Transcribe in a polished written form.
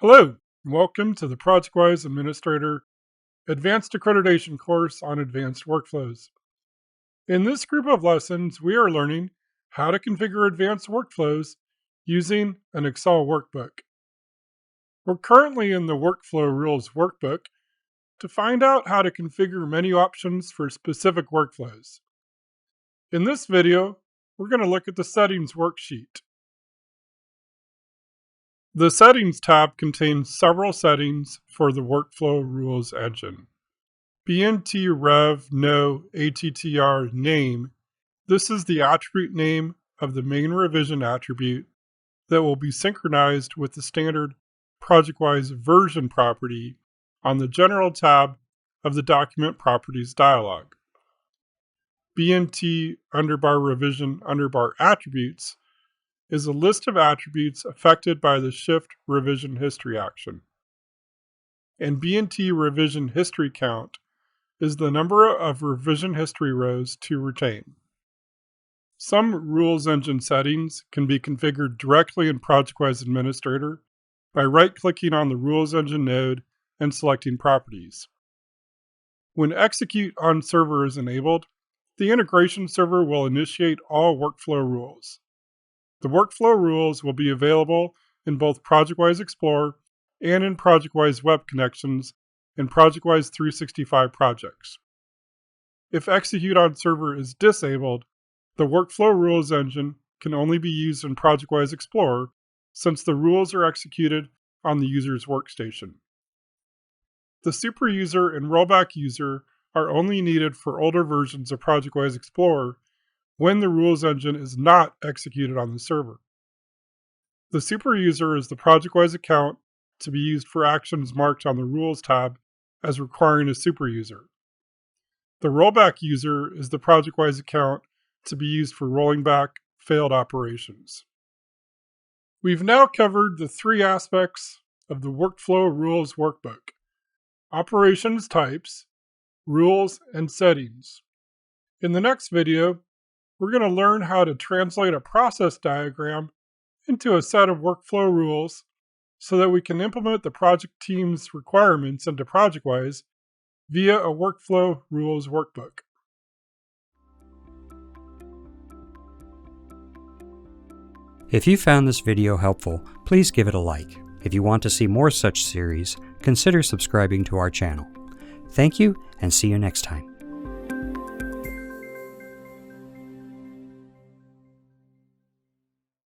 Hello, and welcome to the ProjectWise Administrator Advanced Accreditation course on advanced workflows. In this group of lessons, we are learning how to configure advanced workflows using an Excel workbook. We're currently in the Workflow Rules workbook to find out how to configure menu options for specific workflows. In this video, we're going to look at the Settings worksheet. The Settings tab contains several settings for the Workflow Rules engine. BNT Rev No ATTR Name. This is the attribute name of the main revision attribute that will be synchronized with the standard ProjectWise version property on the General tab of the Document Properties dialog. BNT _revision attributes is a list of attributes affected by the Shift revision history action. And BNT revision history count is the number of revision history rows to retain. Some rules engine settings can be configured directly in ProjectWise Administrator by right-clicking on the Rules Engine node and selecting Properties. When Execute on Server is enabled, the integration server will initiate all workflow rules. The workflow rules will be available in both ProjectWise Explorer and in ProjectWise Web Connections in ProjectWise 365 projects. If Execute on Server is disabled, the Workflow Rules engine can only be used in ProjectWise Explorer since the rules are executed on the user's workstation. The superuser and rollback user are only needed for older versions of ProjectWise Explorer when the rules engine is not executed on the server. The superuser is the ProjectWise account to be used for actions marked on the Rules tab as requiring a superuser. The rollback user is the ProjectWise account to be used for rolling back failed operations. We've now covered the three aspects of the Workflow Rules workbook: operations types, rules, and settings. In the next video, we're going to learn how to translate a process diagram into a set of workflow rules so that we can implement the project team's requirements into ProjectWise via a workflow rules workbook. If you found this video helpful, please give it a like. If you want to see more such series, consider subscribing to our channel. Thank you, and see you next time.